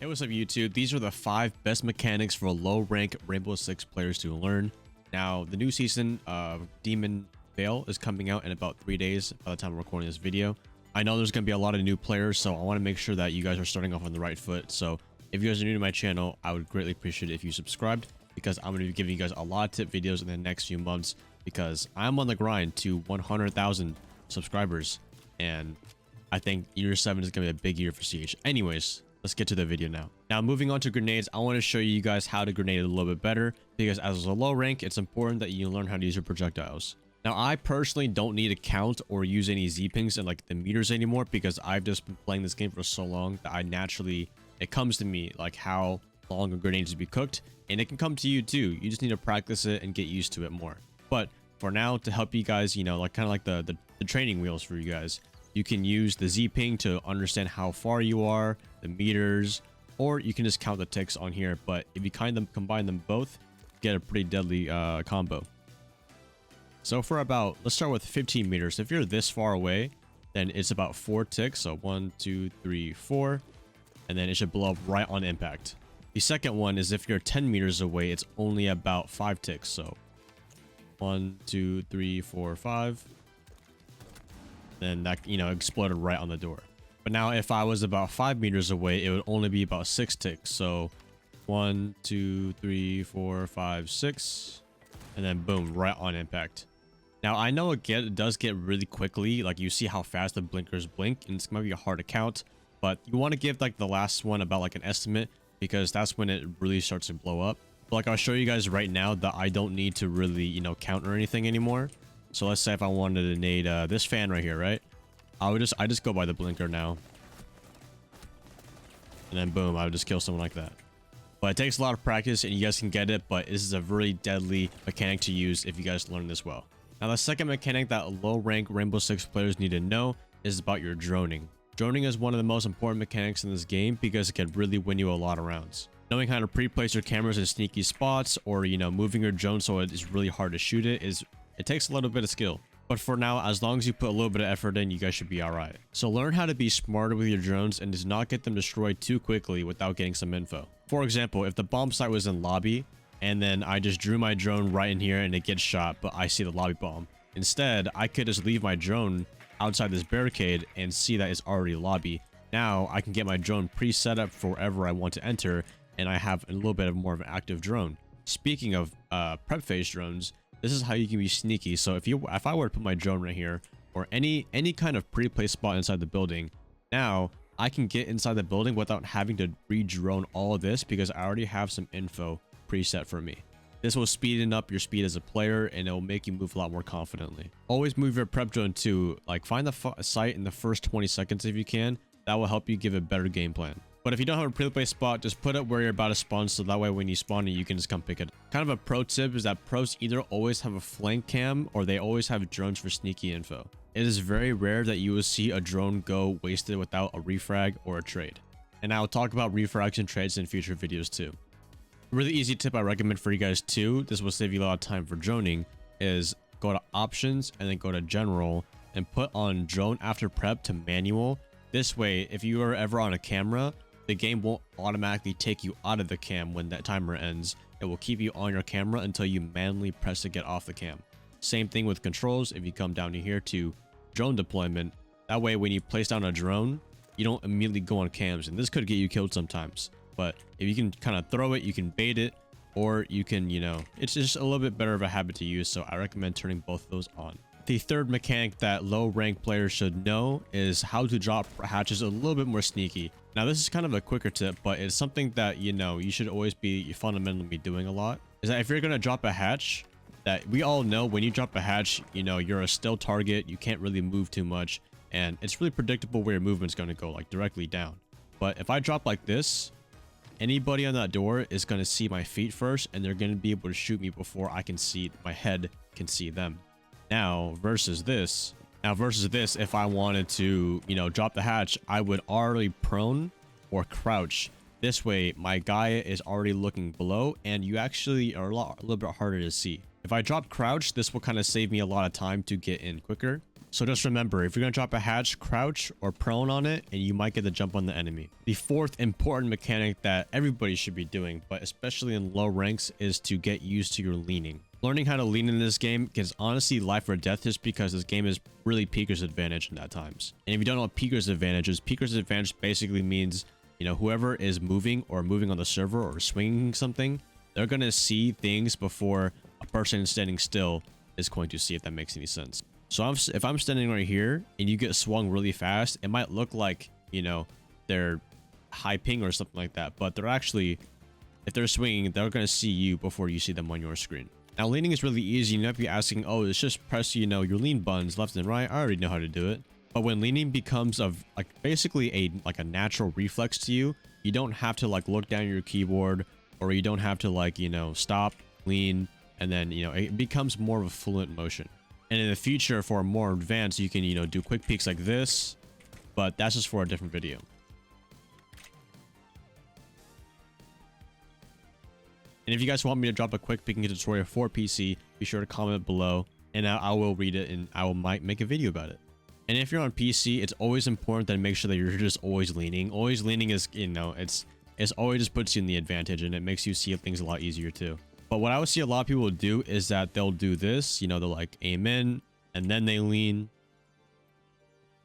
Hey, what's up YouTube? These are the 5 best mechanics for low rank Rainbow Six players to learn. Now, the new season of Demon Veil is coming out in about 3 days by the time I'm recording this video. I know there's going to be a lot of new players, so I want to make sure that you guys are starting off on the right foot. So if you guys are new to my channel, I would greatly appreciate it if you subscribed, because I'm going to be giving you guys a lot of tip videos in the next few months, because I'm on the grind to 100,000 subscribers, and I think year 7 is going to be a big year for Siege. Anyways, let's get to the video now. Now, moving on to grenades, I want to show you guys how to grenade a little bit better, because as a low rank, it's important that you learn how to use your projectiles. Now, I personally don't need to count or use any Z-pings and like the meters anymore, because I've just been playing this game for so long that it comes to me like how long a grenade needs to be cooked, and it can come to you too. You just need to practice it and get used to it more. But for now, to help you guys, you know, like kind of like the training wheels for you guys, you can use the Z-ping to understand how far you are, the meters, or you can just count the ticks on here. But if you combine them both, you get a pretty deadly combo. So for about, let's start with 15 meters. If you're this far away, then it's about 4 ticks. So 1, 2, 3, 4, and then it should blow up right on impact. The second one is if you're 10 meters away, it's only about 5 ticks. So 1, 2, 3, 4, 5. Then that, you know, exploded right on the door. But now if I was about 5 meters away, it would only be about 6 ticks. So 1, 2, 3, 4, 5, 6, and then boom, right on impact. Now I know it does get really quickly, like you see how fast the blinkers blink, and it's might be hard to count, but you want to give like the last one about like an estimate, because that's when it really starts to blow up. But like I'll show you guys right now that I don't need to really, you know, count or anything anymore. So let's say if I wanted to nade this fan right here, right? I just go by the blinker now. And then boom, I would just kill someone like that. But it takes a lot of practice and you guys can get it, but this is a really deadly mechanic to use if you guys learn this well. Now the second mechanic that low rank Rainbow Six players need to know is about your droning. Droning is one of the most important mechanics in this game because it can really win you a lot of rounds. Knowing how to pre-place your cameras in sneaky spots, or you know, moving your drone so it is really hard to shoot it takes a little bit of skill. But for now, as long as you put a little bit of effort in, you guys should be alright. So learn how to be smarter with your drones and do not get them destroyed too quickly without getting some info. For example, if the bomb site was in lobby, and then I just drew my drone right in here and it gets shot, but I see the lobby bomb. Instead, I could just leave my drone outside this barricade and see that it's already lobby. Now, I can get my drone pre-set up for wherever I want to enter, and I have a little bit of more of an active drone. Speaking of prep phase drones, this is how you can be sneaky. So if I were to put my drone right here, or any kind of pre-placed spot inside the building, now I can get inside the building without having to re-drone all of this, because I already have some info preset for me. This will speed up your speed as a player, and it will make you move a lot more confidently. Always move your prep drone too. Like, find the site in the first 20 seconds if you can. That will help you give a better game plan. But if you don't have a pre-placed spot, just put it where you're about to spawn, so that way when you spawn it, you can just come pick it up. Kind of a pro tip is that pros either always have a flank cam, or they always have drones for sneaky info. It is very rare that you will see a drone go wasted without a refrag or a trade. And I will talk about refrags and trades in future videos too. A really easy tip I recommend for you guys too, this will save you a lot of time for droning, is go to options and then go to general and put on drone after prep to manual. This way, if you are ever on a camera, the game won't automatically take you out of the cam when that timer ends. It will keep you on your camera until you manually press to get off the cam. Same thing with controls. If you come down to here to drone deployment, that way when you place down a drone, you don't immediately go on cams, and this could get you killed sometimes. But if you can kind of throw it, you can bait it, or you can, you know, it's just a little bit better of a habit to use, so I recommend turning both of those on. The third mechanic that low rank players should know is how to drop hatches a little bit more sneaky. Now this is kind of a quicker tip, but it's something that, you know, you should always be fundamentally doing a lot. Is that if you're going to drop a hatch, that we all know when you drop a hatch, you know, you're a still target, you can't really move too much, and it's really predictable where your movement's going to go, like directly down. But if I drop like this, anybody on that door is going to see my feet first, and they're going to be able to shoot me before I can see, my head can see them. Now versus this, if I wanted to, you know, drop the hatch, I would already prone or crouch. This way my guy is already looking below, and you actually are a little bit harder to see. If I drop crouch, this will kind of save me a lot of time to get in quicker. So just remember, if you're going to drop a hatch, crouch or prone on it, and you might get the jump on the enemy. The fourth important mechanic that everybody should be doing, but especially in low ranks, is to get used to your leaning. Learning how to lean in this game is honestly life or death, just because this game is really Peeker's advantage at times. And if you don't know what Peeker's advantage is, Peeker's advantage basically means, you know, whoever is moving on the server or swinging something, they're going to see things before a person standing still is going to see, if that makes any sense. So if I'm standing right here and you get swung really fast, it might look like, you know, they're high ping or something like that, but they're actually, if they're swinging, they're going to see you before you see them on your screen. Now, leaning is really easy. You might be asking, oh, it's just press, you know, your lean buttons left and right. I already know how to do it. But when leaning becomes like basically a natural reflex to you, you don't have to like look down your keyboard, or you don't have to like, you know, stop, lean, and then, you know, it becomes more of a fluent motion. And in the future, for more advanced, you can, you know, do quick peeks like this, but that's just for a different video. And if you guys want me to drop a quick peeking tutorial for PC, be sure to comment below, and I will read it, and I might make a video about it. And if you're on PC, it's always important that make sure that you're just always leaning. Always leaning is, you know, it's always just puts you in the advantage, and it makes you see things a lot easier too. But what I would see a lot of people do is that they'll do this, you know, they'll like aim in, and then they lean,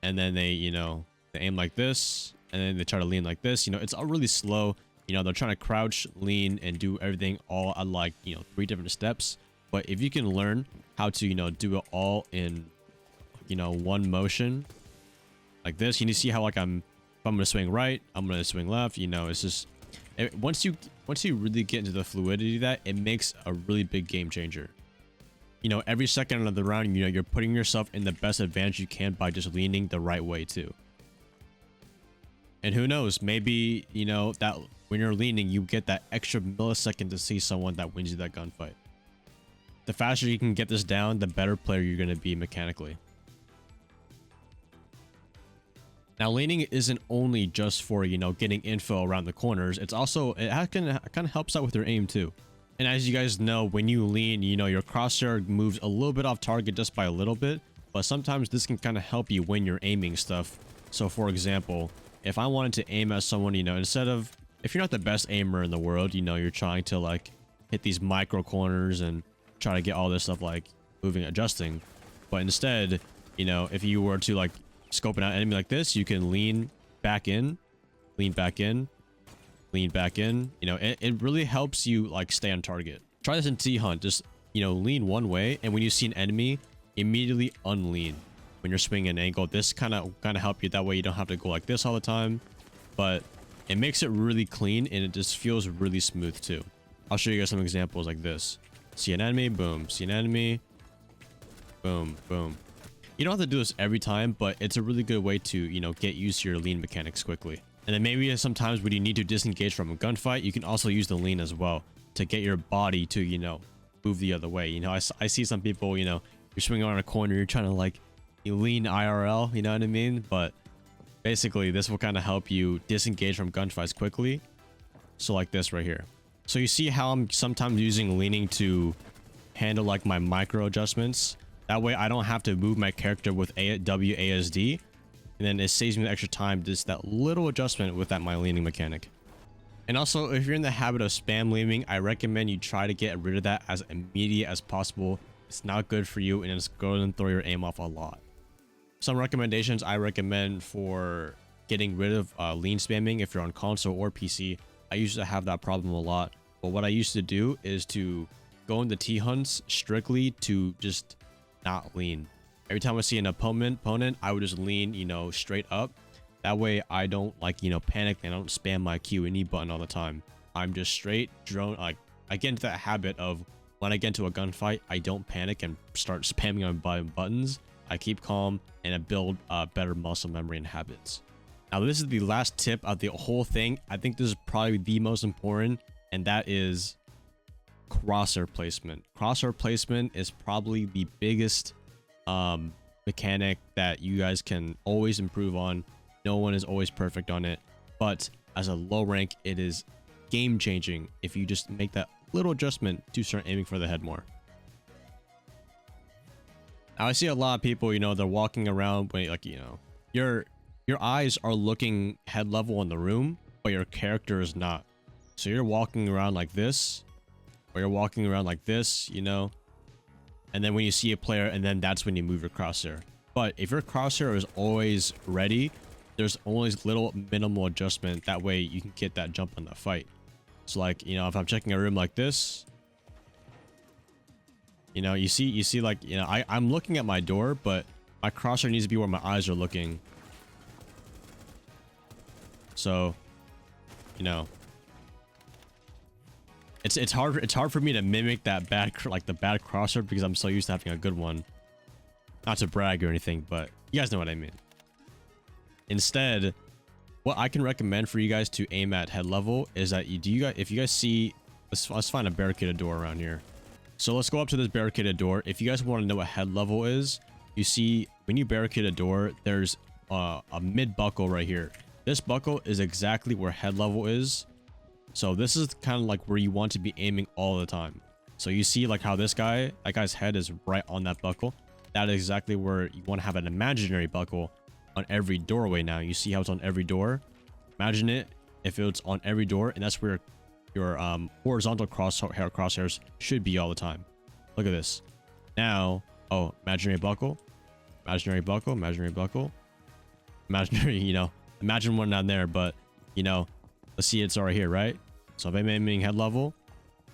and then they, you know, they aim like this, and then they try to lean like this. You know, it's all really slow. You know, they're trying to crouch, lean, and do everything all at like, you know, 3 different steps. But if you can learn how to, you know, do it all in, you know, one motion like this, you need to see how like if I'm going to swing right, I'm going to swing left. You know, it's just, once you really get into the fluidity of that, it makes a really big game changer. You know, every second of the round, you know, you're putting yourself in the best advantage you can by just leaning the right way too. And who knows, maybe, you know, that when you're leaning, you get that extra millisecond to see someone that wins you that gunfight. The faster you can get this down, the better player you're going to be mechanically. Now, leaning isn't only just for, you know, getting info around the corners. It's also, it kind of helps out with your aim too. And as you guys know, when you lean, you know, your crosshair moves a little bit off target just by a little bit, but sometimes this can kind of help you when you're aiming stuff. So for example, if I wanted to aim at someone, you know, instead of, if you're not the best aimer in the world, you know, you're trying to like hit these micro corners and try to get all this stuff like moving, adjusting. But instead, you know, if you were to like scope out enemy like this, you can lean back in, lean back in, lean back in. You know, it really helps you like stay on target. Try this in T-Hunt. Just, you know, lean one way, and when you see an enemy, immediately unlean when you're swinging an angle. This kind of help you. That way you don't have to go like this all the time, but it makes it really clean, and it just feels really smooth too. I'll show you guys some examples like this. See an enemy, boom. See an enemy, boom, boom. You don't have to do this every time, but it's a really good way to, you know, get used to your lean mechanics quickly. And then maybe sometimes when you need to disengage from a gunfight, you can also use the lean as well to get your body to, you know, move the other way. You know, I see some people, you know, you're swinging around a corner, you're trying to like, you lean IRL, you know what I mean? But basically, this will kind of help you disengage from gunfights quickly. So like this right here. So you see how I'm sometimes using leaning to handle like my micro adjustments. That way I don't have to move my character with WASD, and then it saves me the extra time, just that little adjustment with my leaning mechanic. And also, if you're in the habit of spam leaning, I recommend you try to get rid of that as immediate as possible. It's not good for you, and it's going to throw your aim off a lot. Some recommendations I recommend for getting rid of lean spamming if you're on console or PC. I used to have that problem a lot, but what I used to do is to go into T-Hunts strictly to just not lean. Every time I see an opponent, I would just lean, you know, straight up. That way I don't like, you know, panic, and I don't spam my Q and E button all the time. I'm just straight drone. Like, I get into that habit of when I get into a gunfight, I don't panic and start spamming on buttons. I keep calm, and I build better muscle memory and habits. Now, this is the last tip of the whole thing. I think this is probably the most important, and that is crosshair placement. Crosshair placement is probably the biggest mechanic that you guys can always improve on. No one is always perfect on it, but as a low rank, it is game changing if you just make that little adjustment to start aiming for the head more. Now I see a lot of people, you know, they're walking around, like, you know, your eyes are looking head level in the room, but your character is not. So you're walking around like this, or you're walking around like this, you know, and then when you see a player, and then that's when you move your crosshair. But if your crosshair is always ready, there's always little minimal adjustment. That way you can get that jump on the fight. So like, you know, if I'm checking a room like this, you know, you see like, you know, I'm looking at my door, but my crosshair needs to be where my eyes are looking. So, you know, it's hard for me to mimic that bad, like the bad crosshair, because I'm so used to having a good one. Not to brag or anything, but you guys know what I mean. Instead, what I can recommend for you guys to aim at head level is that if you guys see, let's find a barricaded door around here. So let's go up to this barricaded door. If you guys want to know what head level is, you see when you barricade a door, there's a mid buckle right here. This buckle is exactly where head level is. So this is kind of like where you want to be aiming all the time. So you see like how that guy's head is right on that buckle. That is exactly where you want to have an imaginary buckle on every doorway. Now you see how it's on every door. Imagine it if it's on every door, and that's where your horizontal crosshairs should be all the time. Look at this. Now, oh, imaginary buckle, imaginary buckle, imaginary buckle, imaginary, you know, imagine one down there, but you know, let's see, it's already here, right? So if I'm aiming head level,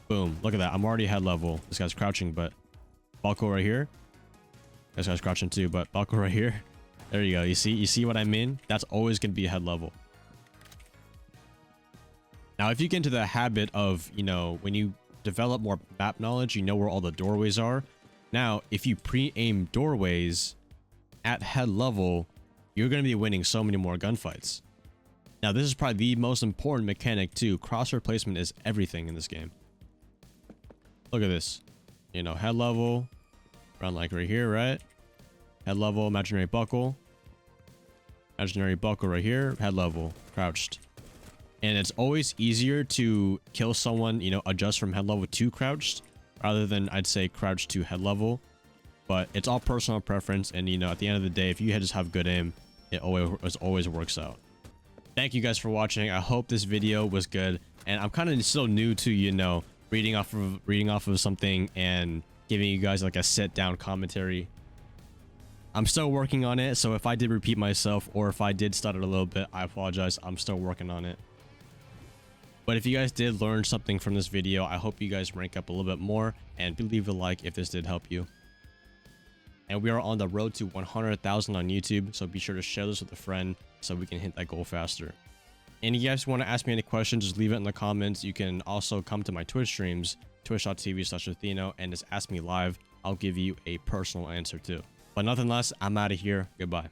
boom, look at that. I'm already head level. This guy's crouching, but buckle right here. This guy's crouching too, but buckle right here. There you go. You see what I mean? That's always going to be head level. Now, if you get into the habit of, you know, when you develop more map knowledge, you know where all the doorways are. Now, if you pre-aim doorways at head level, you're going to be winning so many more gunfights. Now, this is probably the most important mechanic too. Crosshair placement is everything in this game. Look at this. You know, head level, around like right here, right? Head level, imaginary buckle. Imaginary buckle right here, head level, crouched. And it's always easier to kill someone, you know, adjust from head level to crouched, rather than, I'd say, crouched to head level. But it's all personal preference, and, you know, at the end of the day, if you just have good aim, it always works out. Thank you guys for watching. I hope this video was good, and I'm kind of still new to, you know, reading off of something and giving you guys like a sit down commentary. I'm still working on it, so if I did repeat myself or if I did stutter a little bit, I apologize. I'm still working on it. But if you guys did learn something from this video, I hope you guys rank up a little bit more, and leave a like if this did help you. And we are on the road to 100,000 on YouTube, so be sure to share this with a friend so we can hit that goal faster. And if you guys want to ask me any questions, just leave it in the comments. You can also come to my Twitch streams, twitch.tv/Athieno, and just ask me live. I'll give you a personal answer too. But nothing less, I'm out of here. Goodbye.